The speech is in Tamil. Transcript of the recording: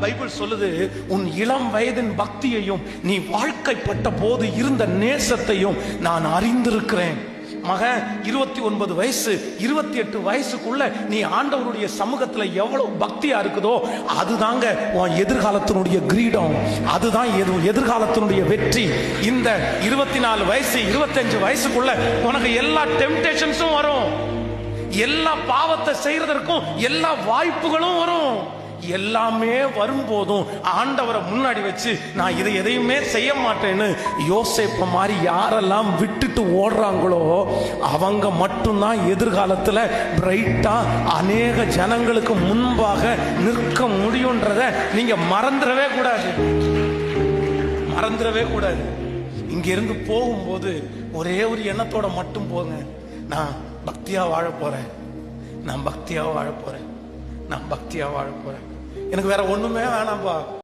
பைபிள் சொல்லுது, உன் இளம் வயதின் பக்தியையும் நீ வாழ்க்கைப்பட்ட போது இருந்த நேசத்தையும் நான் அறிந்திருக்கிறேன். மகன் 29 வயசு 28 வயசுக்குள்ள நீ ஆண்டவருடைய சமூகத்துல எவ்வளவு பக்தியா இருக்குதோ அதுதாங்க உன் எதிர்காலத்தினுடைய கிரீடம், அதுதான் எதிர்காலத்தினுடைய வெற்றி. இந்த 24 வயசு 25 வயசுக்குள்ள உனக்கு எல்லா டெம்டேஷன்ஸும் வரும், எல்லா பாவத்தை செய்யறதற்கும் எல்லா வாய்ப்புகளும் வரும். எல்லாமே வரும்போதும் ஆண்டவரை முன்னாடி வச்சு நான் இதை எதையுமே செய்ய மாட்டேன்னு யோசேப்பு மாதிரி யாரெல்லாம் விட்டுட்டு ஓடுறாங்களோ அவங்க மட்டும்தான் எதிர்காலத்துல பிரைட்டா அநேக ஜனங்களுக்கு முன்பாக நிற்க முடியும்ன்றத நீங்க மறந்துடவே கூடாது, மறந்துடவே கூடாது. இங்க இருந்து போகும்போது ஒரே ஒரு எண்ணத்தோட மட்டும் போங்க, நான் பக்தியா வாழ போறேன், நான் பக்தியா வாழ போறேன், நான் பக்தியா வாழ போறேன், எனக்கு வேற ஒண்ணுமே வேணாம்பா.